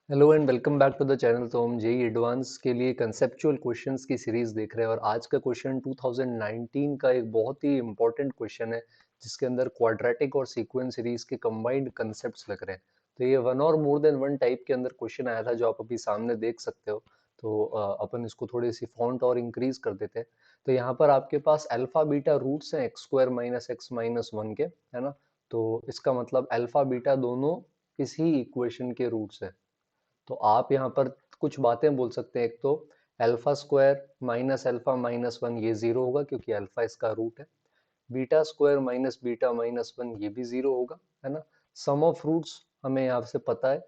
Hello and welcome back to the channel. तो हम JEE advance के लिए कंसेप्चुअल क्वेश्चंस की सीरीज देख रहे हैं और आज का क्वेश्चन 2019 का एक बहुत ही इंपॉर्टेंट क्वेश्चन है जिसके अंदर क्वाड्रेटिक और सीक्वेंस सीरीज के कंबाइंड कंसेप्ट्स लग रहे हैं। तो ये वन और मोर देन वन टाइप के अंदर क्वेश्चन आया था जो आप अभी सामने देख सकते हो। तो अपन इसको थोड़ी सी फॉन्ट और इंक्रीज कर देते हैं। तो यहाँ पर आपके पास अल्फा बीटा रूट्स हैं x square minus x minus one के, है ना। तो इसका मतलब अल्फा बीटा दोनों इसी इक्वेशन के रूट्स है। तो आप यहाँ पर कुछ बातें बोल सकते हैं। एक तो अल्फा स्क्वायर माइनस वन ये जीरो होगा क्योंकि अल्फा इसका रूट है। Beta square minus beta minus one ये भी जीरो होगा, है ना। सम ऑफ रूट्स हमें यहाँ से पता है,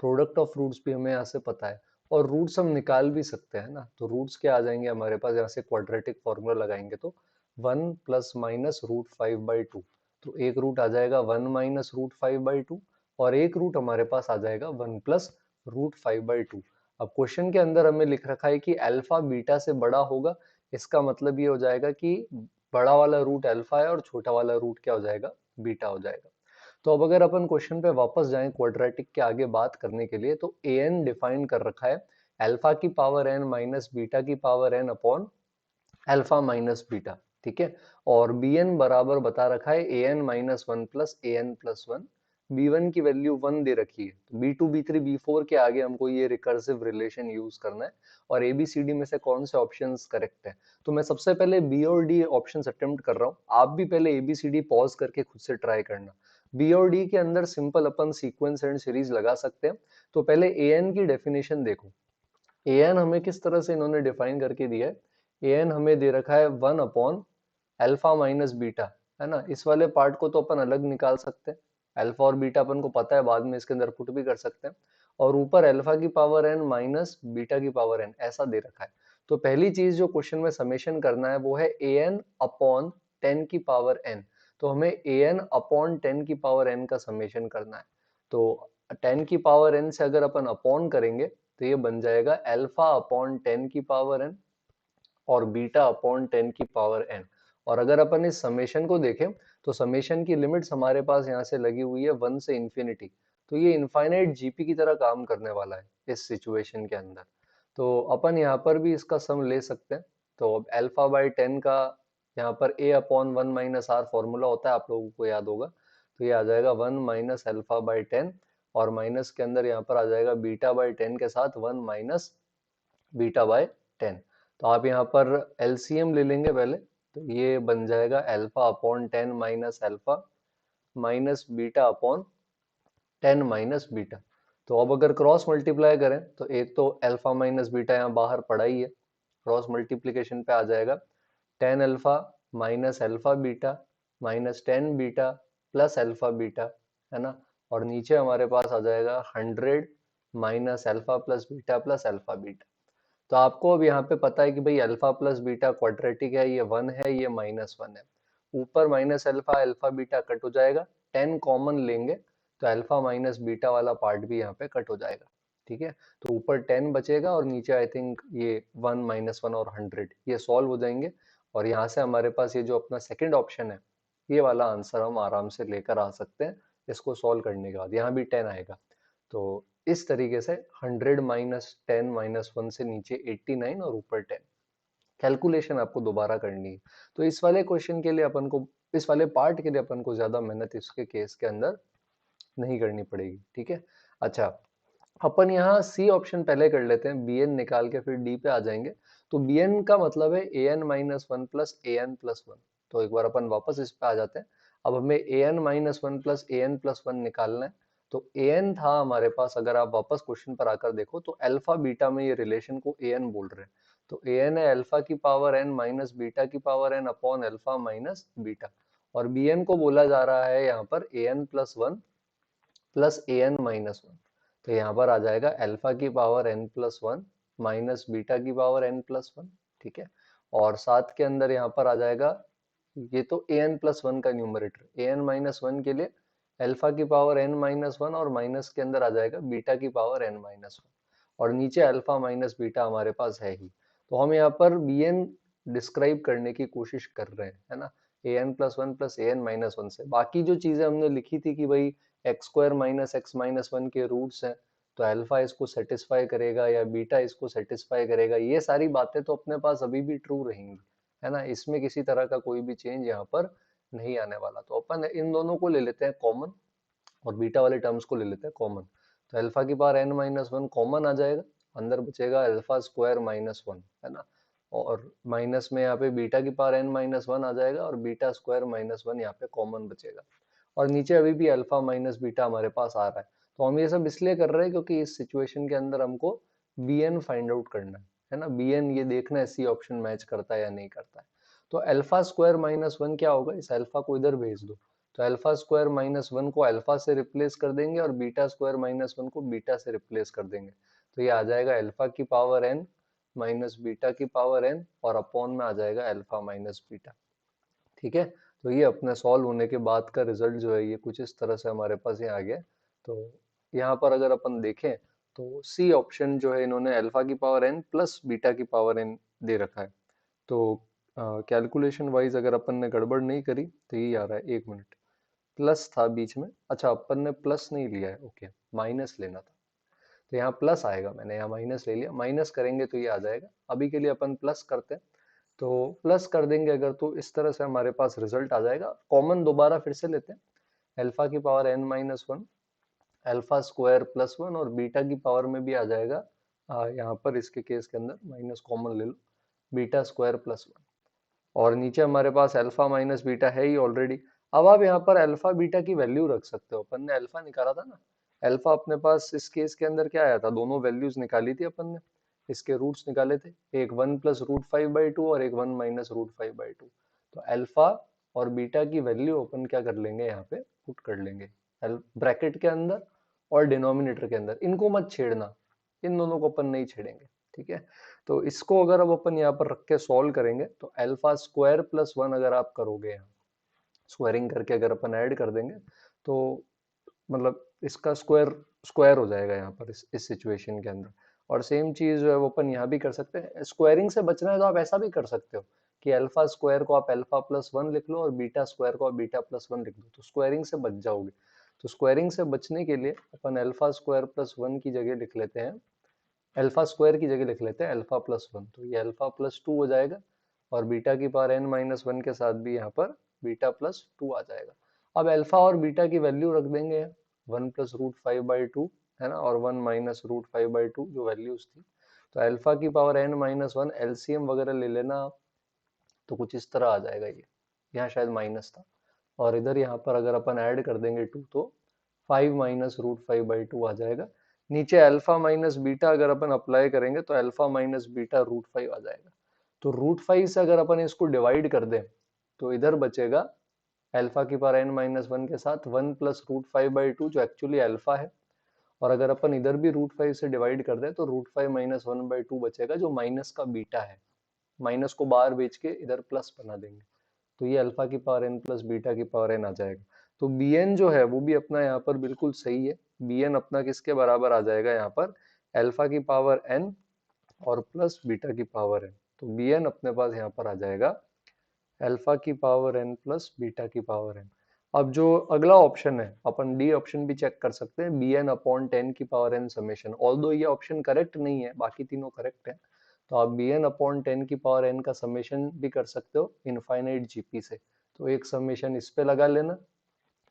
प्रोडक्ट ऑफ रूट्स भी हमें यहाँ से पता है, और रूट्स हम निकाल भी सकते हैं ना। तो रूट्स क्या आ जाएंगे हमारे पास, यहाँ से क्वाड्रेटिक फॉर्मूला लगाएंगे तो one plus minus root five by two. तो एक रूट आ जाएगा one minus root five by two, और एक रूट हमारे पास आ जाएगा one plus root five by two. अब क्वेश्चन के अंदर हमें लिख रखा है कि अल्फा बीटा से बड़ा होगा। इसका मतलब ये हो जाएगा कि बड़ा वाला रूट अल्फा है और छोटा वाला रूट क्या हो जाएगा, बीटा हो जाएगा। तो अब अगर अपन क्वेश्चन पे वापस जाएं क्वाड्रेटिक के आगे बात करने के लिए, तो ए एन डिफाइन कर रखा है अल्फा की पावर एन माइनस बीटा की power N upon alpha minus beta, ठीक है। और बी एन बराबर बता रखा है A N minus one plus A N plus one. B one की वैल्यू वन दे रखी है, तो B two B three B four के आगे हमको ये रिकर्सिव रिलेशन यूज करना है। और ए बी सी डी में से कौन से ऑप्शंस करेक्ट है। तो मैं सबसे पहले बी और डी ऑप्शन अटेम्प्ट कर रहा हूँ, आप भी पहले A B C D pause करके खुद से ट्राई करना। बी और डी के अंदर simple upon sequence and series लगा सकते हैं। तो पहले ए एन की डेफिनेशन देखो। ए एन हमें किस तरह से इन्होंने डिफाइन करके दिया है। ए एन हमें दे रखा है one upon alpha minus beta, है ना। इस वाले पार्ट को तो अपन अलग निकाल सकते हैं, अल्फा और बीटा अपन को पता है, बाद में इसके अंदर पुट भी कर सकते हैं। और ऊपर अल्फा की पावर एन माइनस बीटा की पावर एन ऐसा दे रखा है। तो पहली चीज जो क्वेश्चन में समेशन करना है वो है ए एन अपॉन टेन की पावर एन। तो हमें ए एन अपॉन टेन की पावर एन का समेशन करना है। तो टेन की पावर एन से अगर अपन अपॉन करेंगे तो ये बन जाएगा अल्फा अपॉन टेन की पावर एन और बीटा अपॉन टेन की पावर एन। और अगर अपन इस समेशन को देखें तो समेशन की लिमिट्स हमारे पास यहाँ से लगी हुई है वन से इंफिनिटी। तो ये इनफाइनाइट जीपी की तरह काम करने वाला है इस सिचुएशन के अंदर। तो अपन यहाँ पर भी इसका सम ले सकते हैं। तो अब अल्फा बाई टेन का यहाँ पर A upon one minus R formula होता है, आप लोगों को याद होगा। तो ये आ जाएगा one minus alpha by ten, और माइनस के अंदर यहाँ पर आ जाएगा बीटा बाई टेन के साथ one minus beta by ten. तो आप यहाँ पर एलसीएम ले लेंगे पहले, तो ये बन जाएगा alpha upon ten minus alpha minus beta upon ten minus beta. तो अब अगर क्रॉस मल्टीप्लाई करें तो एक तो अल्फा माइनस बीटा यहाँ बाहर पड़ा ही है, क्रॉस मल्टीप्लीकेशन पे आ जाएगा tan alpha minus alpha beta minus tan beta plus alpha beta, है ना। और नीचे हमारे पास आ जाएगा hundred minus alpha plus alpha beta. तो आपको अब यहाँ पे पता है कि भाई अल्फा प्लस बीटा क्वाड्रेटिक है, ये वन है, ये माइनस वन है। ऊपर minus alpha alpha beta cut हो जाएगा, टेन कॉमन लेंगे तो अल्फा माइनस बीटा वाला पार्ट भी यहाँ पे कट हो जाएगा, ठीक है। तो ऊपर टेन बचेगा और नीचे आई थिंक ये वन माइनस वन और हंड्रेड ये सॉल्व हो जाएंगे। और यहाँ से हमारे पास ये जो अपना सेकेंड ऑप्शन है, ये वाला आंसर हम आराम से लेकर आ सकते हैं। इसको सॉल्व करने के बाद यहाँ भी टेन आएगा। तो इस तरीके से hundred minus ten minus one से नीचे एट्टी नाइन और ऊपर टेन। कैलकुलेशन आपको दोबारा करनी है। तो इस वाले क्वेश्चन के लिए अपन को, इस वाले पार्ट के लिए अपन को ज्यादा मेहनत इसके केस के अंदर नहीं करनी पड़ेगी, ठीक है। अच्छा, अपन यहाँ सी ऑप्शन पहले कर लेते हैं, बी एन निकाल के फिर डी पे आ जाएंगे। तो बी एन का मतलब है A N minus one plus A N plus one. तो एक बार अपन वापस इस पे आ जाते हैं। अब हमें ए N minus one plus A N plus one निकालना है। तो ए एन था हमारे पास, अगर आप वापस क्वेश्चन पर आकर देखो तो अल्फा बीटा में ये रिलेशन को ए एन बोल रहे हैं। तो ए एन है अल्फा की पावर एन माइनस बीटा की power N upon alpha minus beta. और बी एन को बोला जा रहा है यहाँ पर A N plus one plus A N minus one. तो यहाँ पर आ जाएगा अल्फा की power N plus one minus beta की पावर एन प्लस वन, ठीक है। और साथ के अंदर यहाँ पर आ जाएगा, ये तो ए एन प्लस वन का न्यूमरेटर, ए एन माइनस वन के लिए अल्फा की पावर एन माइनस वन और माइनस के अंदर आ जाएगा बीटा की पावर एन माइनस वन। और नीचे अल्फा माइनस बीटा हमारे पास है ही। तो हम यहाँ पर बी एन डिस्क्राइब करने की कोशिश कर रहे हैं, है ना। ए N plus one plus A N minus one से बाकी जो चीजें हमने लिखी थी कि भाई x square minus x minus one के रूट्स हैं, तो अल्फा इसको सेटिस्फाई करेगा या बीटा इसको सेटिस्फाई करेगा, ये सारी बातें तो अपने पास अभी भी ट्रू रहेंगी, है ना। इसमें किसी तरह का कोई भी चेंज यहाँ पर नहीं आने वाला। तो अपन इन दोनों को ले लेते हैं कॉमन और बीटा वाले टर्म्स को ले लेते हैं कॉमन। तो अल्फा की power n minus one common आ जाएगा, अंदर बचेगा अल्फा स्क्वायर माइनस वन, है ना। और माइनस में यहाँ पे बीटा की पावर n माइनस वन आ जाएगा और बीटा स्क्वायर माइनस वन यहाँ पे कॉमन बचेगा। और नीचे अभी भी अल्फा माइनस बीटा हमारे पास आ रहा है। तो हम ये सब इसलिए कर रहे हैं क्योंकि इस सिचुएशन के अंदर हमको bn फाइंड आउट करना है ना। bn ये देखना है सी ऑप्शन मैच करता है या नहीं करता है। तो अल्फा स्क्वायर माइनस वन क्या होगा, इस अल्फा को इधर भेज दो, तो अल्फा स्क्वायर माइनस वन को अल्फा से रिप्लेस कर देंगे और बीटा स्क्वायर माइनस वन को बीटा से रिप्लेस कर देंगे। तो ये आ जाएगा अल्फा की पावर n माइनस बीटा की पावर n और अपॉन में आ जाएगा अल्फा माइनस बीटा। ठीक है, तो ये अपने सॉल्व होने के बाद का रिजल्ट जो है ये कुछ इस तरह से हमारे पास ये आ गया। तो यहाँ पर अगर अपन देखें तो सी ऑप्शन जो है इन्होंने अल्फा की पावर n प्लस बीटा की पावर n दे रखा है। तो कैलकुलेशन वाइज अगर अपन ने गड़बड़ नहीं करी तो ये आ रहा है, एक मिनट, प्लस था बीच में, अच्छा अपन ने प्लस नहीं लिया है, ओके माइनस लेना था। तो यहाँ प्लस आएगा, मैंने यहाँ माइनस ले लिया, माइनस करेंगे तो ये आ जाएगा। अभी के लिए अपन प्लस करते हैं, तो प्लस कर देंगे अगर तो इस तरह से हमारे पास रिजल्ट आ जाएगा। कॉमन दोबारा फिर से लेते हैं, अल्फा की power n minus one alpha square plus one और बीटा की पावर में भी आ जाएगा, यहाँ पर इसके केस के अंदर माइनस कॉमन ले लो, बीटा स्क्वायर प्लस वन। और नीचे हमारे पास अल्फा माइनस बीटा है ही ऑलरेडी। अब आप यहाँ पर अल्फा बीटा की वैल्यू रख सकते हो, अपन ने अल्फा निकाला था ना, अल्फा अपने पास इस केस के अंदर क्या आया था, दोनों वैल्यूज निकाली थी अपन ने, इसके रूट्स निकाले थे, एक 1 + √5/2 और एक 1 - √5/2। तो अल्फा और बीटा की वैल्यू अपन क्या कर लेंगे, यहाँ पे पुट कर लेंगे ब्रैकेट के अंदर और डिनोमिनेटर के अंदर। इनको मत छेड़ना, इन दोनों को अपन नहीं छेड़ेंगे, ठीक है। तो इसको अगर अब अपन यहाँ पर रख के सॉल्व करेंगे तो अल्फा स्क्वायर प्लस वन अगर आप करोगे, यहाँ स्क्वायरिंग करके अगर अपन ऐड कर देंगे तो मतलब इसका स्क्वायर स्क्वायर हो जाएगा यहाँ पर इस सिचुएशन के अंदर। और सेम चीज जो है वो अपन यहाँ भी कर सकते हैं। स्क्वायरिंग से बचना है तो आप ऐसा भी कर सकते हो कि अल्फा स्क्वायर को आप अल्फा प्लस वन लिख लो और बीटा स्क्वायर को आप बीटा प्लस वन लिख दो, तो स्क्वायरिंग से बच जाओगे। तो स्क्वायरिंग से बचने के लिए अपन अल्फा स्क्वायर प्लस वन की जगह लिख लेते हैं, अल्फा स्क्वायर की जगह लिख लेते हैं अल्फा प्लस वन, तो ये अल्फा प्लस टू हो जाएगा। और बीटा की पावर n माइनस वन के साथ भी यहाँ पर बीटा प्लस टू आ जाएगा। अब अल्फा और बीटा की वैल्यू रख देंगे 1 + √5/2, है ना, और 1 - √5/2 जो वैल्यूज थी। तो अल्फा की power n minus one LCM वगैरह ले लेना आप, तो कुछ इस तरह आ जाएगा ये, यहाँ शायद माइनस था और इधर यहाँ पर अगर अपन ऐड कर देंगे टू तो 5 - √5/2 आ जाएगा। नीचे अल्फा माइनस बीटा अगर अपन अप्लाई करेंगे तो अल्फा माइनस बीटा √5 आ जाएगा। तो √5 से अगर अपन इसको डिवाइड कर दें तो इधर बचेगा अल्फा की पावर n माइनस वन के साथ 1 + √5/2 जो एक्चुअली अल्फा है। और अगर अपन इधर भी √5 से डिवाइड कर दें तो √5 - 1/2 बचेगा जो माइनस का बीटा है। माइनस को बाहर बेच के इधर प्लस बना देंगे, तो ये अल्फा की पावर n प्लस बीटा की पावर n आ जाएगा। तो bn जो है वो भी अपना यहाँ पर बिल्कुल सही है। bn अपना किसके बराबर आ जाएगा, यहाँ पर अल्फा की पावर n और प्लस बीटा की पावर n। तो bn अपने पास यहाँ पर आ जाएगा अल्फा की पावर n प्लस बीटा की पावर n। अब जो अगला ऑप्शन है अपन डी ऑप्शन भी चेक कर सकते हैं, bn/10 की पावर n समेशन, ऑल्दो ये ऑप्शन करेक्ट नहीं है, बाकी तीनों करेक्ट है। तो आप bn/10 की पावर n का समेशन भी कर सकते हो इनफाइनाइट जीपी से। तो एक समेशन इस पे लगा लेना,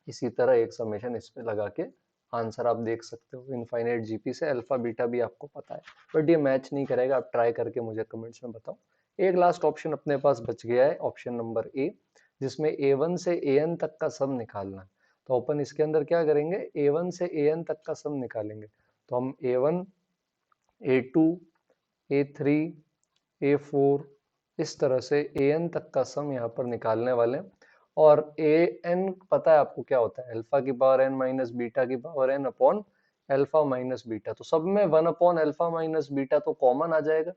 इसी तरह एक समेशन इस पे लगा के आंसर आप देख सकते हो इनफाइनाइट जीपी से। अल्फा बीटा भी आपको पता है, बट ये मैच नहीं करेगा, आप ट्राई करके मुझे कमेंट्स में बताओ। एक लास्ट ऑप्शन अपने पास बच गया है, ऑप्शन नंबर ए, जिसमें a1 से an तक का सम निकालना है। तो अपन इसके अंदर क्या करेंगे, a1 से an तक का सम निकालेंगे। तो हम a1 a2 a3 a4 इस तरह से an तक का सम यहाँ पर निकालने वाले हैं। और an पता है आपको क्या होता है, अल्फा की पावर n माइनस बीटा की power n upon alpha minus beta. तो सब में 1/अल्फा माइनस बीटा तो कॉमन आ जाएगा।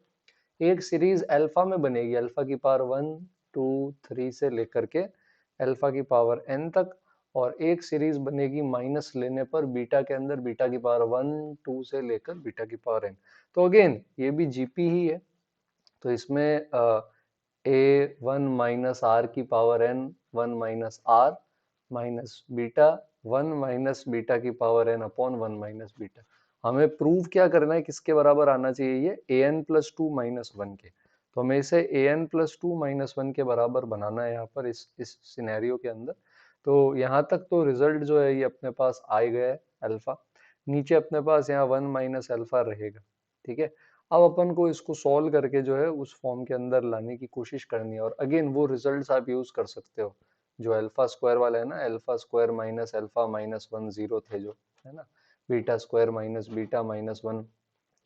एक सीरीज अल्फा में बनेगी, अल्फा की पावर 1 2 3 से लेकर के अल्फा की पावर n तक, और एक सीरीज बनेगी माइनस लेने पर बीटा के अंदर, बीटा की पावर 1 2 से लेकर बीटा की पावर n। तो अगेन ये भी जीपी ही है, तो इसमें ए वन माइनस आर की power n 1 minus R minus beta 1 minus beta की power n upon 1 minus beta. हमें प्रूव क्या करना है, किसके बराबर आना चाहिए ये an+2 - 1 के। तो हमें इसे an+2 - 1 के बराबर बनाना है यहाँ पर इस सिनेरियो के अंदर। तो यहाँ तक तो रिजल्ट जो है ये अपने पास आ गया है अल्फा। नीचे अपने पास यहाँ 1 माइनस अल्फा रहेगा, ठीक है। अब अपन को इसको सॉल्व करके जो है उस फॉर्म के अंदर लाने की कोशिश करनी है। और अगेन वो रिजल्ट्स आप यूज कर सकते हो जो अल्फा स्क्वायर वाला है ना, alpha square minus alpha minus 1 zero थे जो, है ना। Beta square minus beta minus 1,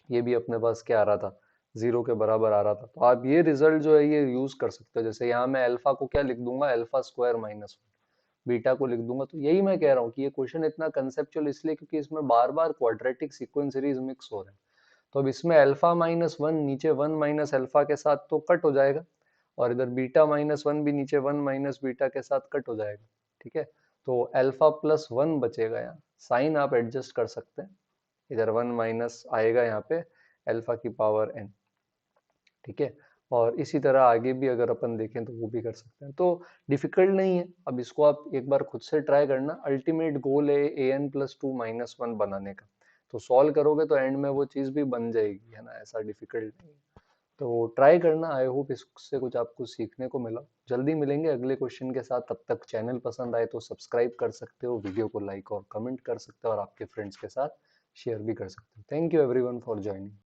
ये भी अपने पास क्या आ रहा था, जीरो के बराबर आ रहा था। तो आप ये रिजल्ट जो है ये यूज कर सकते हो। जैसे यहाँ मैं अल्फा को क्या लिख दूंगा, अल्फा स्क्वायर माइनस 1, बीटा को लिख दूंगा। तो यही मैं कह रहा हूँ कि ये क्वेश्चन इतना कंसेप्चुअल इसलिए क्योंकि इसमें बार बार क्वाड्रेटिक सीक्वेंस सीरीज मिक्स हो रहे हैं। तो अब इसमें अल्फा-1 नीचे 1 माइनस अल्फा के साथ तो कट हो जाएगा, और इधर बीटा-1 भी नीचे 1 माइनस बीटा के साथ कट हो जाएगा, ठीक है। तो अल्फा+1 बचेगा यहाँ। साइन आप एडजस्ट कर सकते हैं, इधर 1 माइनस आएगा यहाँ पे अल्फा की पावर n, ठीक है। और इसी तरह आगे भी अगर अपन देखें तो वो भी कर सकते हैं। तो डिफिकल्ट नहीं है, अब इसको आप एक बार खुद से ट्राई करना। अल्टीमेट गोल है an+2 - 1 बनाने का। तो सॉल्व करोगे तो एंड में वो चीज़ भी बन जाएगी, है ना, ऐसा डिफिकल्ट नहीं है। तो ट्राई करना। आई होप इससे कुछ आपको सीखने को मिला। जल्दी मिलेंगे अगले क्वेश्चन के साथ। तब तक चैनल पसंद आए तो सब्सक्राइब कर सकते हो, वीडियो को लाइक और कमेंट कर सकते हो, और आपके फ्रेंड्स के साथ शेयर भी कर सकते हो। Thank you everyone for joining.